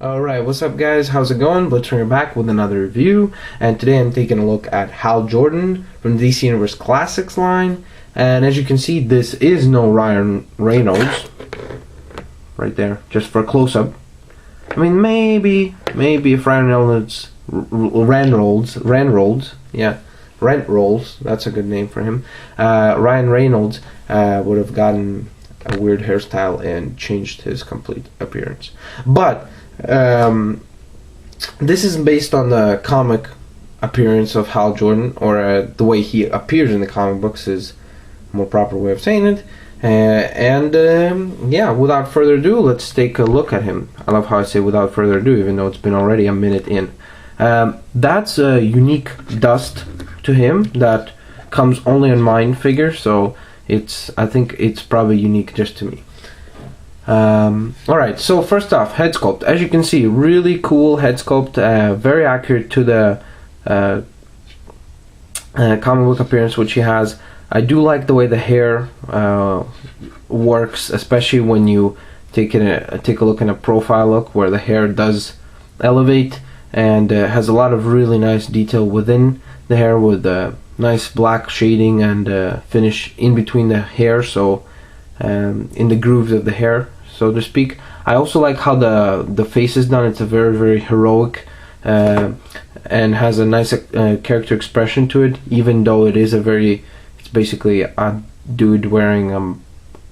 Alright, what's up guys? How's it going? Blitzer back with another review, and today I'm taking a look at Hal Jordan from the DC Universe Classics line. And as you can see, this is no Ryan Reynolds. Right there, just for a close-up. I mean, maybe if Ryan Reynolds, that's a good name for him. Ryan Reynolds would have gotten a weird hairstyle and changed his complete appearance. But this is based on the comic appearance of Hal Jordan, or the way he appears in the comic books is a more proper way of saying it. Yeah, without further ado, let's take a look at him. I love how I say without further ado, even though it's been already a minute in. That's a unique dust to him that comes only on mine figure, so I think it's probably unique just to me. Alright, so first off, head sculpt. As you can see, really cool head sculpt, very accurate to the comic book appearance which he has. I do like the way the hair works, especially when you take a look in a profile look where the hair does elevate, and has a lot of really nice detail within the hair with nice black shading and finish in between the hair, so in the grooves of the hair, so to speak. I also like how the face is done. It's a very heroic and has a nice character expression to it, even though it is it's basically a dude wearing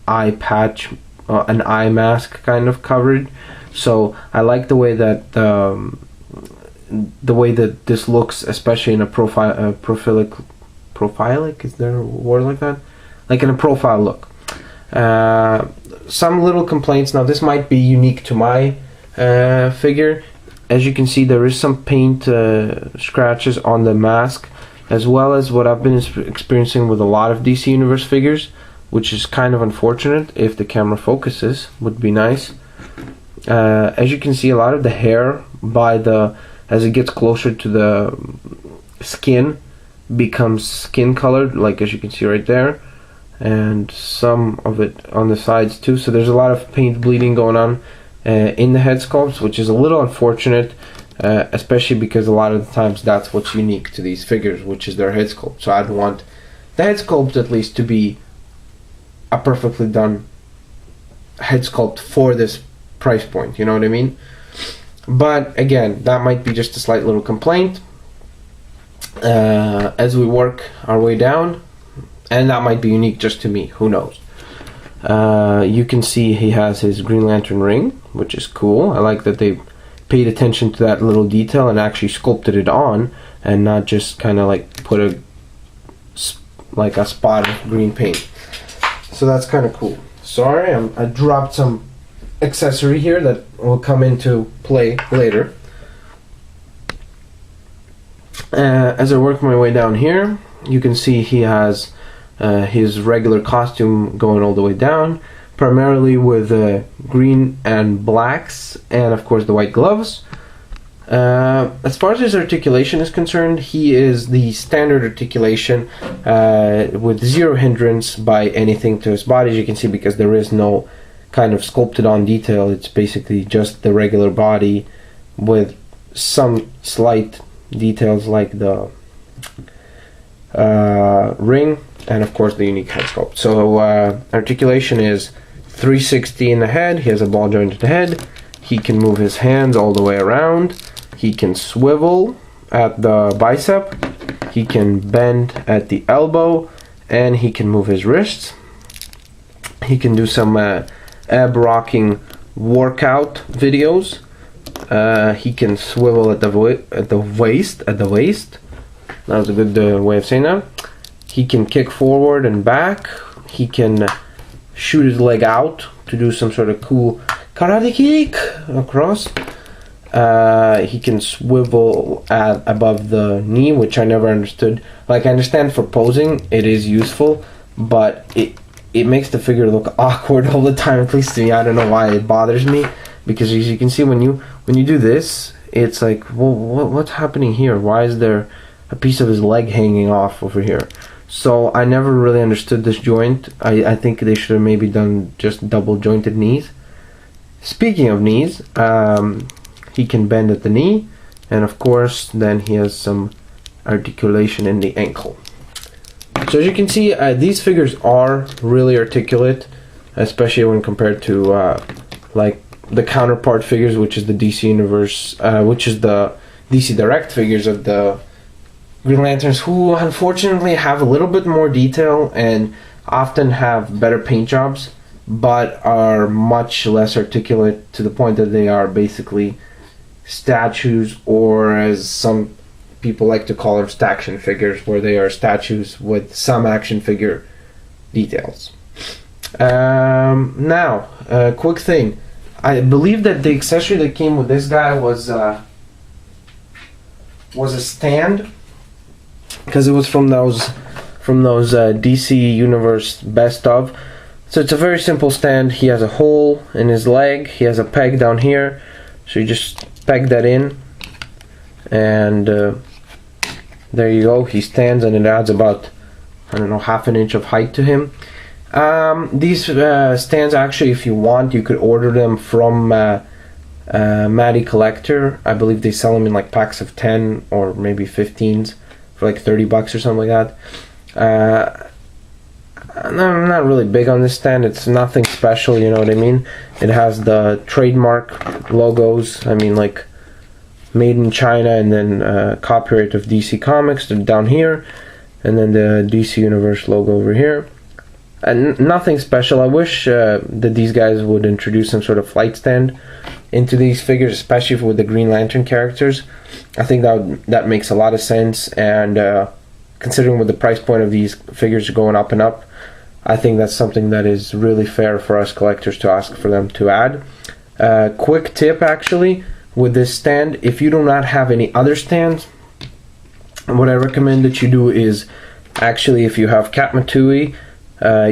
eye patch, an eye mask kind of covered. So I like the way that this looks, especially in a prophilic, is there a word like that? Like in a profile look. Some little complaints. Now this might be unique to my figure. As you can see, there is some paint scratches on the mask, as well as what I've been experiencing with a lot of DC Universe figures, which is kind of unfortunate. If the camera focuses, would be nice. As you can see, a lot of the hair as it gets closer to the skin becomes skin colored, like as you can see right there, and some of it on the sides too. So there's a lot of paint bleeding going on in the head sculpts, which is a little unfortunate, especially because a lot of the times that's what's unique to these figures, which is their head sculpt. So I'd want the head sculpt at least to be a perfectly done head sculpt for this price point, you know what I mean? But again, that might be just a slight little complaint as we work our way down, and that might be unique just to me, who knows. You can see he has his Green Lantern ring, which is cool. I like that they paid attention to that little detail and actually sculpted it on, and not just kind of like put a spot of green paint. So that's kind of cool. Sorry, I dropped some accessory here that will come into play later. As I work my way down here, you can see he has his regular costume going all the way down, primarily with green and blacks, and of course the white gloves. As far as his articulation is concerned, he is the standard articulation with zero hindrance by anything to his body, as you can see, because there is no kind of sculpted on detail. It's basically just the regular body with some slight details like the ring, and of course the unique head sculpt. So articulation is 360 in the head. He has a ball jointed head. He can move his hands all the way around. He can swivel at the bicep. He can bend at the elbow, and he can move his wrists. He can do some ab rocking workout videos. He can swivel at the waist. That was a good way of saying that. He can kick forward and back. He can shoot his leg out to do some sort of cool karate kick across. He can swivel above the knee, which I never understood. Like, I understand for posing it is useful, but it makes the figure look awkward all the time, at least to me. I don't know why it bothers me, because as you can see, when you do this, it's like, well, what's happening here? Why is there a piece of his leg hanging off over here? So I never really understood this joint. I think they should have maybe done just double jointed knees. Speaking of knees, he can bend at the knee, and of course then he has some articulation in the ankle. So as you can see, these figures are really articulate, especially when compared to like the counterpart figures, which is the DC Universe, which is the DC Direct figures of the Green Lanterns, who unfortunately have a little bit more detail and often have better paint jobs, but are much less articulate to the point that they are basically statues, or as some people like to call them, staction figures, where they are statues with some action figure details. Now, quick thing. I believe that the accessory that came with this guy was a stand, because it was from those DC Universe best of. So it's a very simple stand. He has a hole in his leg. He has a peg down here, so you just peg that in, and there you go. He stands, and it adds about, I don't know, half an inch of height to him. These stands, actually, if you want, you could order them from Matty Collector. I believe they sell them in like packs of 10 or maybe 15s for like $30 or something like that. I'm not really big on this stand. It's nothing special, you know what I mean? It has the trademark logos, I mean, like made in China, and then copyright of DC Comics down here, and then the DC Universe logo over here. And nothing special. I wish that these guys would introduce some sort of flight stand into these figures, especially with the Green Lantern characters. I think that makes a lot of sense, and considering with the price point of these figures going up and up, I think that's something that is really fair for us collectors to ask for them to add. Quick tip, actually, with this stand, if you do not have any other stands, what I recommend that you do is, actually, if you have Kat Matui,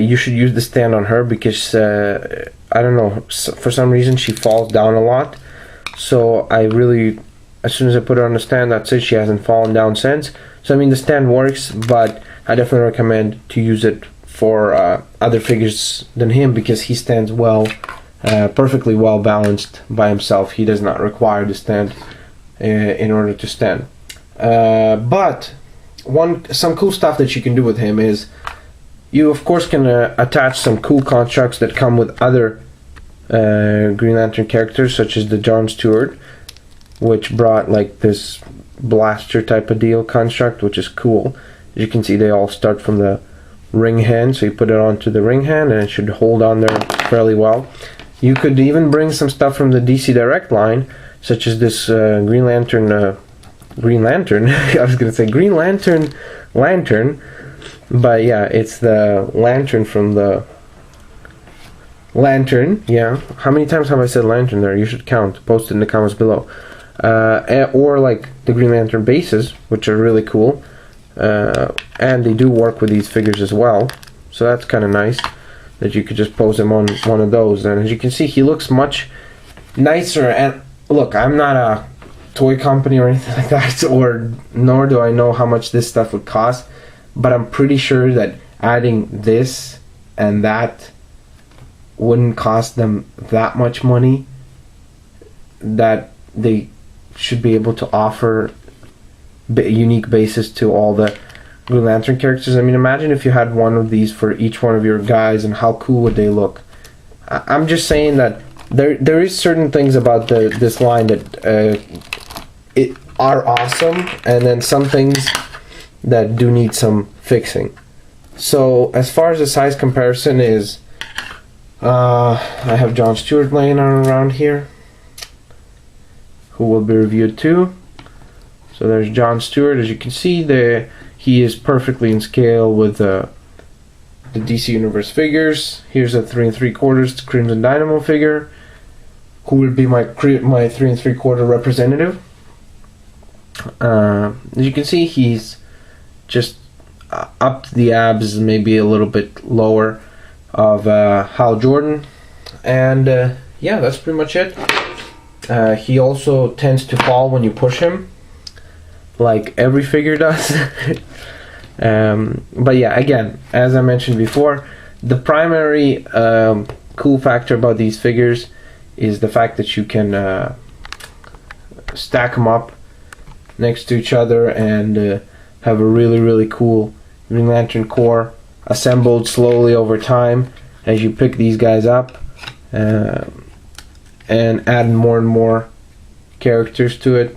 you should use the stand on her, because I don't know, for some reason she falls down a lot. So I really, as soon as I put her on the stand, that's it. She hasn't fallen down since. So I mean, the stand works, but I definitely recommend to use it for other figures than him, because he stands well, perfectly well balanced by himself. He does not require the stand in order to stand. But some cool stuff that you can do with him is, you of course can attach some cool constructs that come with other Green Lantern characters, such as the John Stewart, which brought like this blaster type of deal construct, which is cool. As you can see, they all start from the ring hand, so you put it onto the ring hand and it should hold on there fairly well. You could even bring some stuff from the DC Direct line, such as this Green Lantern I was gonna say Green Lantern lantern, but yeah, it's the lantern from the Lantern. Yeah, how many times have I said lantern there? You should count. Post it in the comments below. Or like the Green Lantern bases, which are really cool, and they do work with these figures as well, so that's kind of nice that you could just pose him on one of those. And as you can see, he looks much nicer. And look, I'm not a toy company or anything like that, or nor do I know how much this stuff would cost, but I'm pretty sure that adding this and that wouldn't cost them that much money, that they should be able to offer unique bases to all the Green Lantern characters. I mean, imagine if you had one of these for each one of your guys, and how cool would they look. I'm just saying that there is certain things about this line that are awesome, and then some things that do need some fixing. So as far as the size comparison is, I have John Stewart laying around here, who will be reviewed too. So there's John Stewart. As you can see, he is perfectly in scale with the DC Universe figures. Here's a 3 3/4 Crimson Dynamo figure, who will be my 3 3/4 representative. As you can see, he's just up to the abs, maybe a little bit lower, of Hal Jordan, and yeah, that's pretty much it. He also tends to fall when you push him, like every figure does. But yeah, again, as I mentioned before, the primary cool factor about these figures is the fact that you can stack them up next to each other and have a really cool Green Lantern Corps assembled slowly over time as you pick these guys up and add more and more characters to it.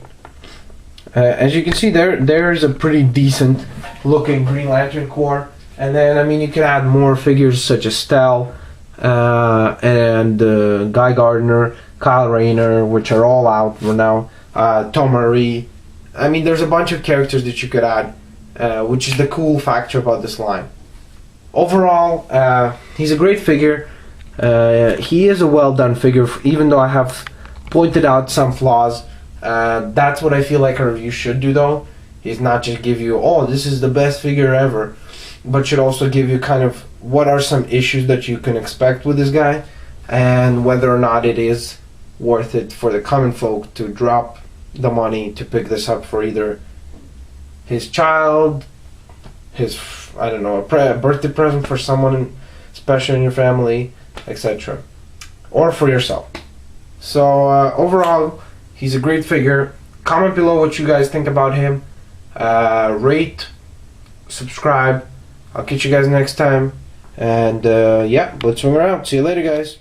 As you can see, there's a pretty decent looking Green Lantern Corps. And then, I mean, you can add more figures such as Stell and Guy Gardner, Kyle Rayner, which are all out for now. Tom Marie. I mean, there's a bunch of characters that you could add, which is the cool factor about this line. Overall, he's a great figure. He is a well done figure, even though I have pointed out some flaws. That's what I feel like a review should do, though. Is not just give you, oh, this is the best figure ever, but should also give you kind of what are some issues that you can expect with this guy, and whether or not it is worth it for the common folk to drop the money to pick this up for either his child, his, I don't know, a birthday present for someone special in your family, etc., or for yourself. So overall, he's a great figure. Comment below what you guys think about him. Rate, subscribe. I'll catch you guys next time. And yeah, let's swing around. See you later, guys.